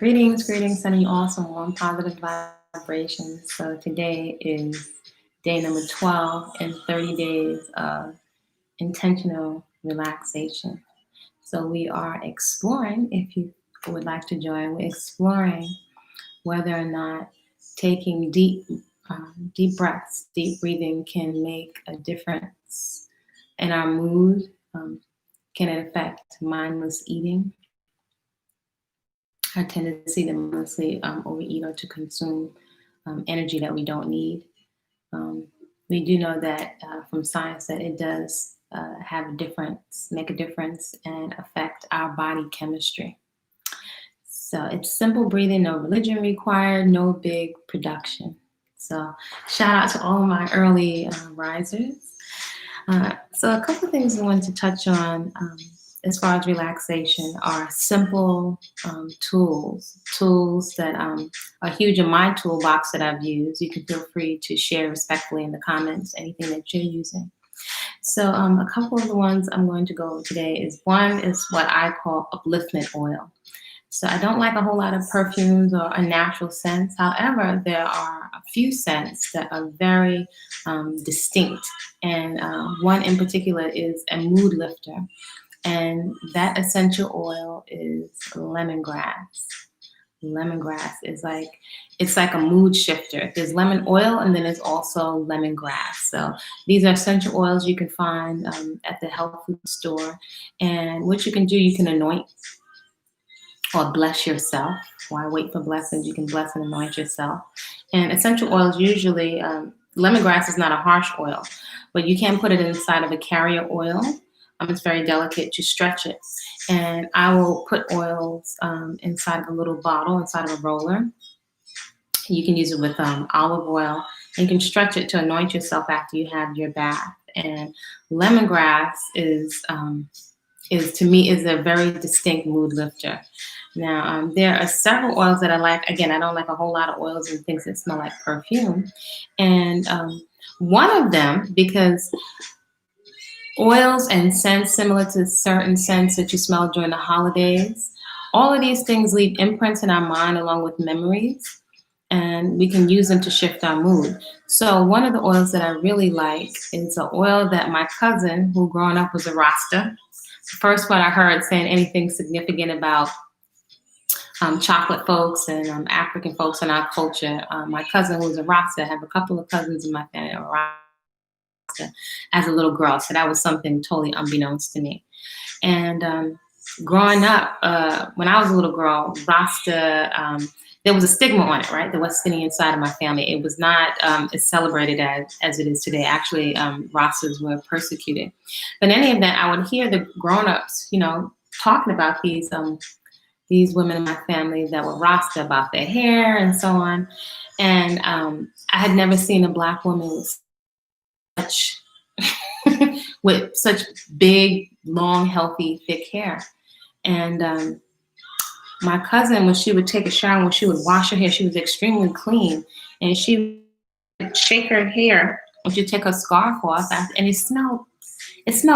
Greetings, sending you all some warm, positive vibrations. So today is day number 12 in 30 days of intentional relaxation. So we are exploring, if you would like to join, we're exploring whether or not taking deep breaths, deep breathing can make a difference in our mood. Can it affect mindless eating? Our tendency to mindlessly overeat or to consume energy that we don't need. We do know that from science that it does have a difference, make a difference, and affect our body chemistry. So it's simple breathing, no religion required, no big production. So shout out to all my early risers. So a couple of things I wanted to touch on as far as relaxation are simple tools that are huge in my toolbox that I've used. You can feel free to share respectfully in the comments anything that you're using. So a couple of the ones I'm going to go over today is one is what I call upliftment oil. So I don't like a whole lot of perfumes or a natural scents. However, there are a few scents that are very distinct. And one in particular is a mood lifter. And that essential oil is lemongrass. Lemongrass is it's like a mood shifter. There's lemon oil and then there's also lemongrass. So these are essential oils you can find at the health food store. And what you can do, you can anoint or bless yourself. Why wait for blessings? You can bless and anoint yourself. And essential oils usually, lemongrass is not a harsh oil, but you can put it inside of a carrier oil. It's very delicate to stretch it. And I will put oils inside of a little bottle, inside of a roller. You can use it with olive oil. And you can stretch it to anoint yourself after you have your bath. And lemongrass is to me a very distinct mood lifter. Now, there are several oils that I like. Again, I don't like a whole lot of oils and things that smell like perfume. And one of them, because oils and scents similar to certain scents that you smell during the holidays, all of these things leave imprints in our mind along with memories, and we can use them to shift our mood. So one of the oils that I really like is an oil that my cousin, who growing up was a Rasta, the first one I heard saying anything significant about chocolate folks and African folks in our culture. My cousin, who was a Rasta, I have a couple of cousins in my family who are Rasta as a little girl. So that was something totally unbeknownst to me. And growing up, when I was a little girl, Rasta, there was a stigma on it, right? There was skinny inside of my family. It was not as celebrated as it is today. Actually, Rastas were persecuted. But in any event, I would hear the grown-ups, talking about these women in my family that were Rasta, about their hair and so on. And I had never seen a Black woman with such big, long, healthy, thick hair. And my cousin, when she would take a shower, when she would wash her hair, she was extremely clean. And she would shake her hair and she'd take her scarf off, and it smelled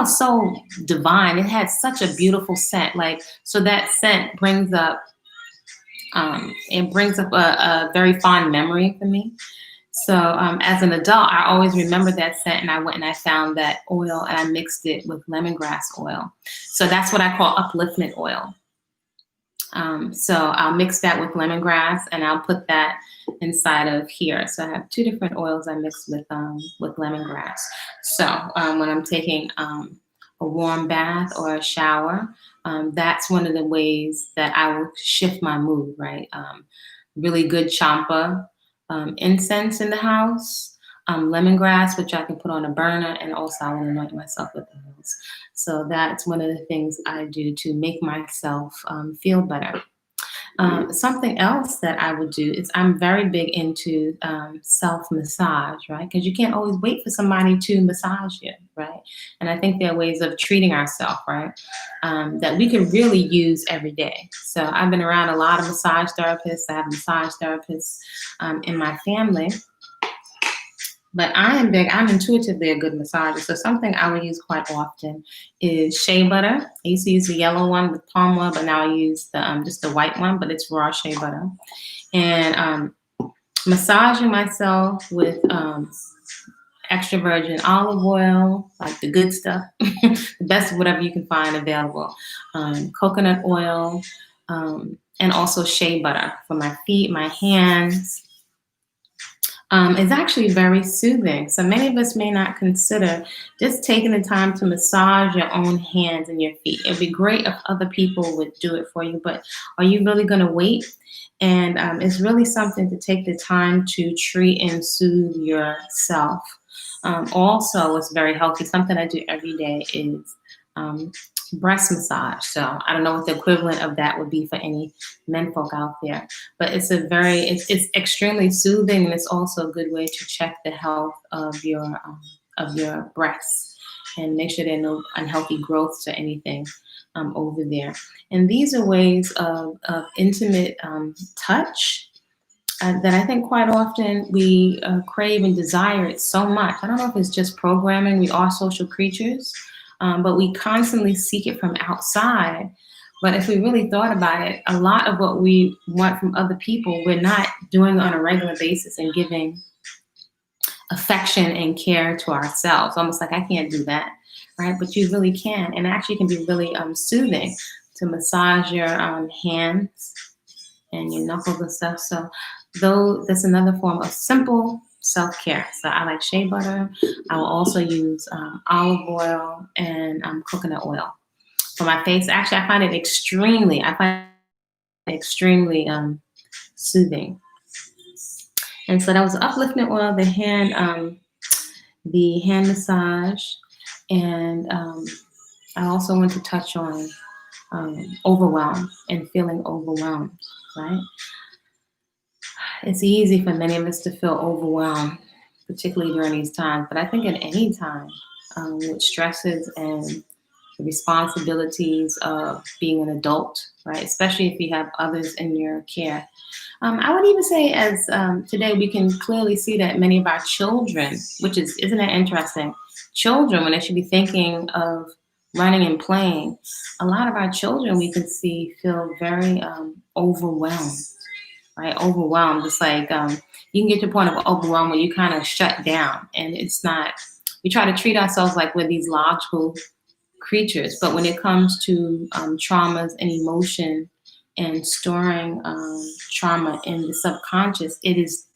so divine. It had such a beautiful scent. So that scent brings up a very fond memory for me. So as an adult, I always remember that scent, and I went and I found that oil and I mixed it with lemongrass oil. So that's what I call upliftment oil. So I'll mix that with lemongrass and I'll put that inside of here. So I have two different oils I mix with lemongrass. So when I'm taking a warm bath or a shower, that's one of the ways that I will shift my mood, right? Really good champa. Incense in the house, lemongrass, which I can put on a burner, and also I will anoint myself with oils. So that's one of the things I do to make myself feel better. Something else that I would do is I'm very big into self-massage, right? Because you can't always wait for somebody to massage you, right? And I think there are ways of treating ourselves, right, that we can really use every day. So I've been around a lot of massage therapists. I have massage therapists in my family. But I'm intuitively a good massager. So something I would use quite often is Shea Butter. I used to use the yellow one with palm oil, but now I use the just the white one, but it's raw Shea Butter. And massaging myself with extra virgin olive oil, like the good stuff, the best of whatever you can find available, coconut oil, and also shea butter for my feet, my hands. Is actually very soothing. So many of us may not consider just taking the time to massage your own hands and your feet. It'd be great if other people would do it for you, but are you really going to wait? And it's really something to take the time to treat and soothe yourself. Also, it's very healthy. Something I do every day is breast massage. So I don't know what the equivalent of that would be for any men folk out there, but it's it's extremely soothing, and it's also a good way to check the health of your breasts and make sure there are no unhealthy growths or anything over there. And these are ways of intimate touch that I think quite often we crave and desire it so much. I don't know if it's just programming. We are social creatures. But we constantly seek it from outside. But if we really thought about it, a lot of what we want from other people, we're not doing on a regular basis and giving affection and care to ourselves. Almost like I can't do that, right? But you really can. And actually can be really soothing to massage your hands and your knuckles and stuff. So that's another form of simple self-care. So I like shea butter. I will also use olive oil and coconut oil for my face. Actually, I find it extremely soothing. And so that was upliftment oil, the hand massage, and I also want to touch on overwhelm and feeling overwhelmed, right? It's easy for many of us to feel overwhelmed, particularly during these times. But I think at any time, with stresses and the responsibilities of being an adult, right? Especially if you have others in your care. I would even say as today we can clearly see that many of our children, isn't that interesting? Children, when they should be thinking of running and playing, a lot of our children we can see feel very overwhelmed. Right, overwhelmed. It's like you can get to a point of overwhelm where you kind of shut down, and it's not. We try to treat ourselves like we're these logical creatures, but when it comes to traumas and emotion and storing trauma in the subconscious, it is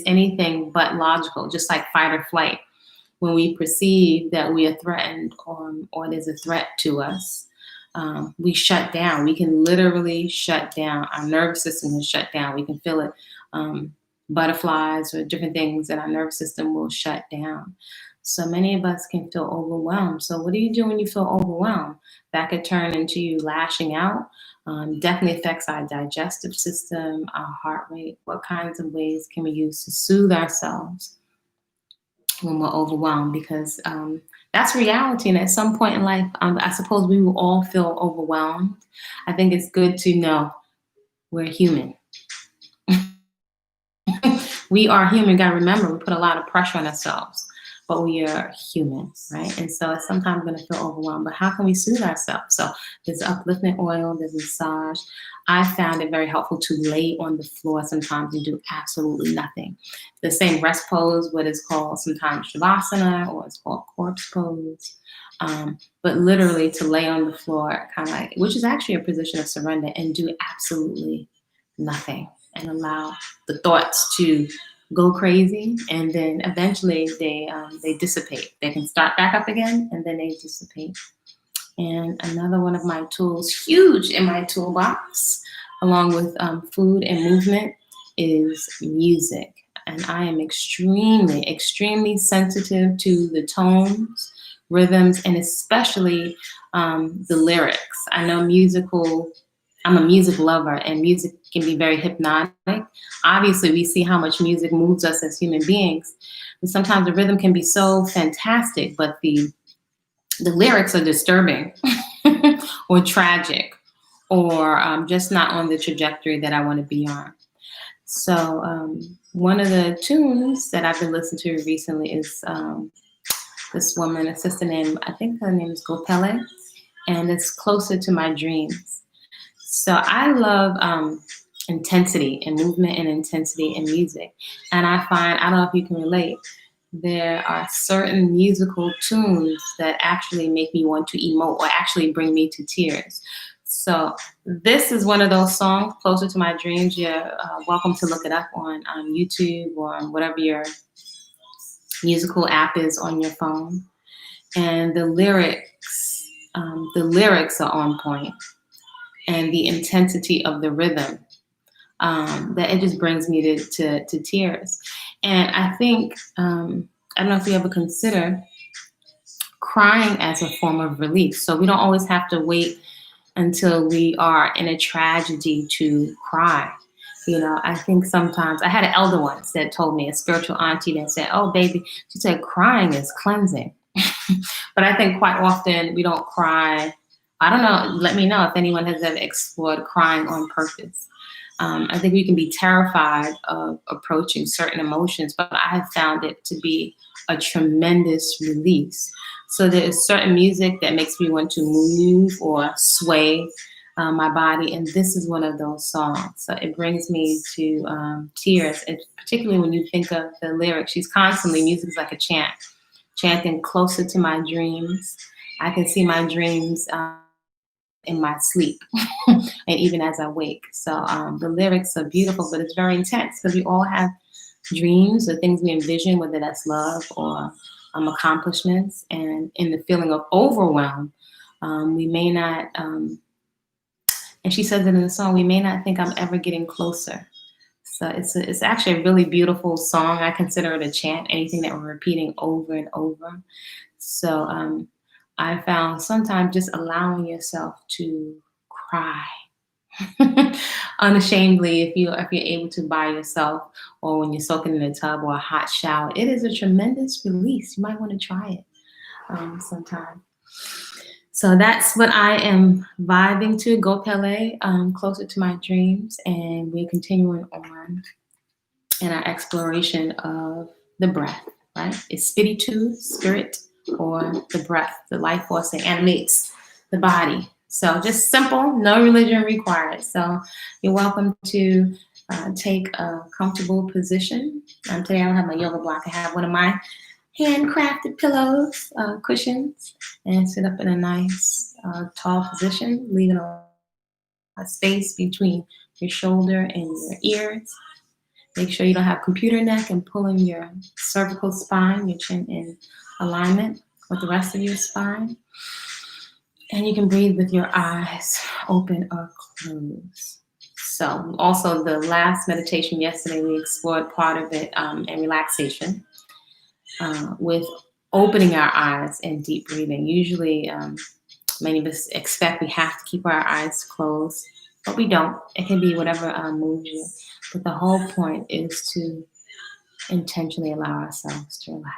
anything but logical. Just like fight or flight, when we perceive that we are threatened or there's a threat to us. We shut down. We can literally shut down. Our nervous system is shut down. We can feel it. Butterflies or different things in our nervous system will shut down. So many of us can feel overwhelmed. So what do you do when you feel overwhelmed? That could turn into you lashing out. Definitely affects our digestive system, our heart rate. What kinds of ways can we use to soothe ourselves when we're overwhelmed? Because that's reality. And at some point in life, I suppose we will all feel overwhelmed. I think it's good to know we're human. We are human. Got to remember, we put a lot of pressure on ourselves, but we are human, right? And so sometimes we're going to feel overwhelmed, but how can we soothe ourselves? So there's upliftment oil, there's massage. I found it very helpful to lay on the floor sometimes and do absolutely nothing. The same rest pose, what is called sometimes Shavasana, or it's called corpse pose. But literally to lay on the floor, kind of like, which is actually a position of surrender, and do absolutely nothing and allow the thoughts to go crazy, and then eventually they dissipate. They can start back up again, and then they dissipate. And another one of my tools, huge in my toolbox, along with food and movement, is music. And I am extremely, extremely sensitive to the tones, rhythms, and especially the lyrics. I know I'm a music lover, and music can be very hypnotic. Obviously, we see how much music moves us as human beings. And sometimes the rhythm can be so fantastic, but the lyrics are disturbing or tragic, or just not on the trajectory that I want to be on. So one of the tunes that I've been listening to recently is this woman, a sister named, I think her name is Gopele, and it's Closer to My Dreams. So I love intensity and movement and intensity in music. And I find, I don't know if you can relate, there are certain musical tunes that actually make me want to emote or actually bring me to tears. So this is one of those songs, Closer to My Dreams. You're welcome to look it up on YouTube or on whatever your musical app is on your phone. And the lyrics are on point, and the intensity of the rhythm, that it just brings me to tears. And I think, I don't know if you ever consider crying as a form of relief. So we don't always have to wait until we are in a tragedy to cry. You know, I think sometimes I had an elder once that told me, a spiritual auntie that said, "Oh, baby," she said, "crying is cleansing." But I think quite often we don't cry. I don't know. Let me know if anyone has ever explored crying on purpose. I think we can be terrified of approaching certain emotions, but I have found it to be a tremendous release. So there is certain music that makes me want to move or sway my body, and this is one of those songs. So it brings me to tears, and particularly when you think of the lyrics. She's constantly, music is like a chant, chanting closer to my dreams. I can see my dreams in my sleep and even as I wake. So the lyrics are beautiful, but it's very intense because we all have dreams or things we envision, whether that's love or accomplishments. And in the feeling of overwhelm, we may not, and she says it in the song, we may not think I'm ever getting closer. So it's actually a really beautiful song. I consider it a chant, anything that we're repeating over and over. So I found sometimes just allowing yourself to cry unashamedly, if you're able to by yourself, or when you're soaking in a tub or a hot shower, it is a tremendous release. You might want to try it sometime. So that's what I am vibing to. Go Pele, Closer to My Dreams, and we're continuing on in our exploration of the breath, right? It's spiritu, spirit, or the breath, the life force that animates the body. So just simple, no religion required. So you're welcome to take a comfortable position. Today I don't have my yoga block. I have one of my handcrafted pillows, cushions, and sit up in a nice tall position, leaving a space between your shoulder and your ears. Make sure you don't have computer neck and pulling your cervical spine, your chin in alignment with the rest of your spine. And you can breathe with your eyes open or closed. So also the last meditation yesterday, we explored part of it in relaxation with opening our eyes and deep breathing. Usually many of us expect we have to keep our eyes closed, but we don't. It can be whatever moves you. But the whole point is to intentionally allow ourselves to relax.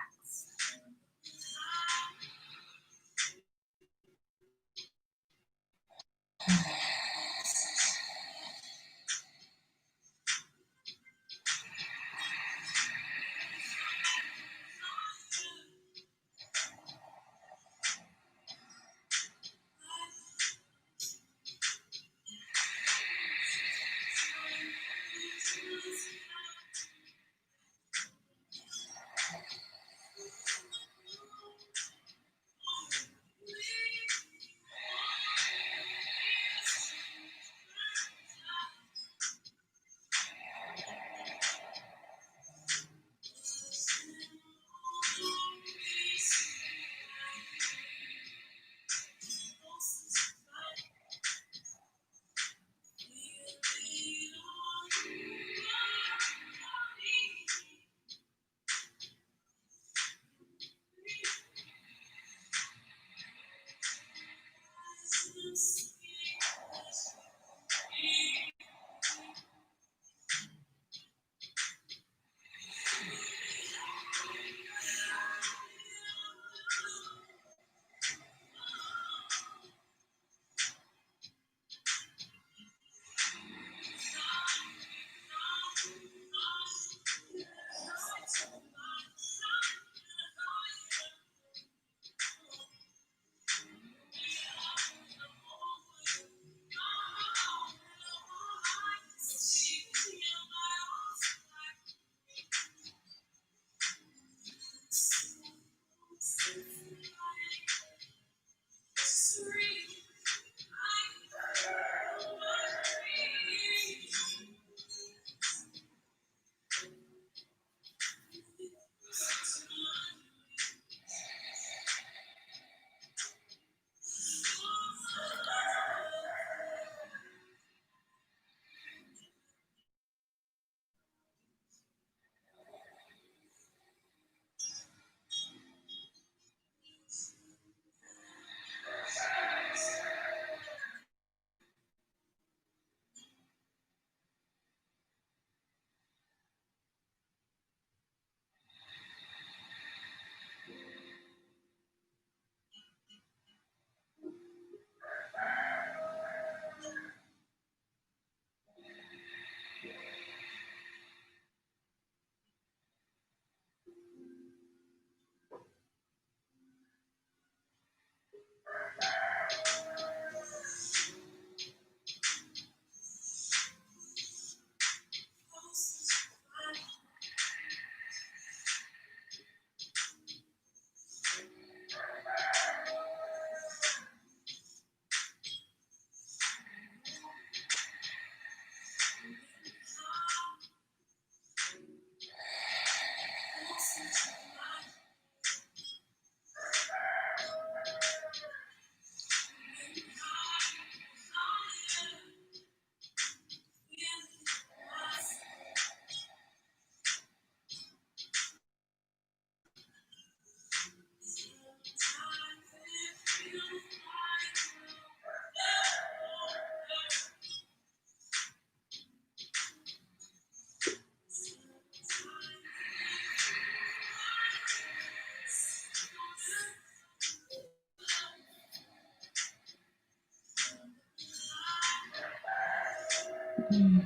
Mm.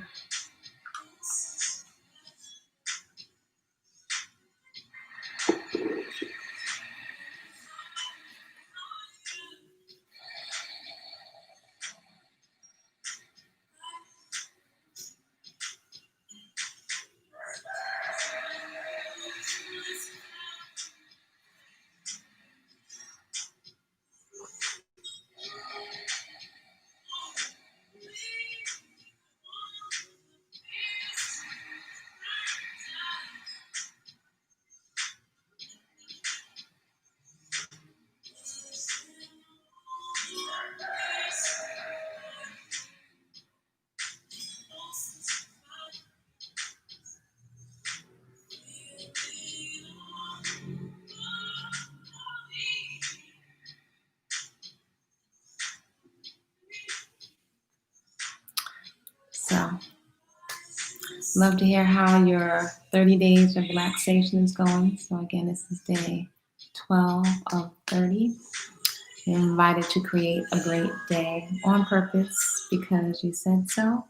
So, love to hear how your 30 days of relaxation is going. So again, this is day 12 of 30. You're invited to create a great day on purpose because you said so.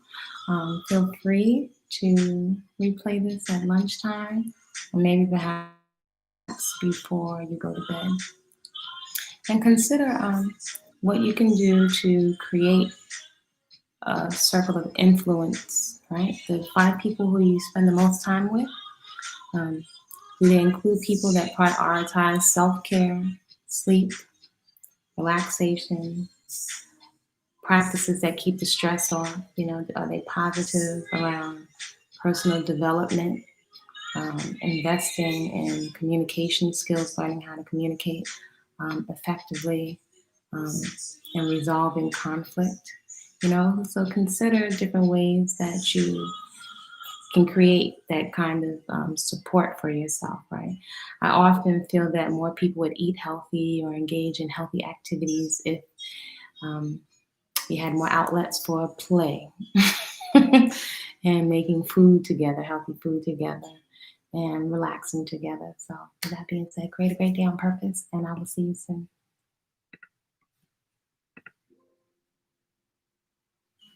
Feel free to replay this at lunchtime or maybe perhaps before you go to bed. And consider what you can do to create a circle of influence, right? The 5 people who you spend the most time with, do they include people that prioritize self-care, sleep, relaxation, practices that keep the stress off? Are they positive around personal development, investing in communication skills, learning how to communicate effectively, um, and resolving conflict? So consider different ways that you can create that kind of support for yourself, right? I often feel that more people would eat healthy or engage in healthy activities if um, we had more outlets for play and making food together, healthy food together, and relaxing together. So, with that being said, create a great day on purpose, and I will see you soon.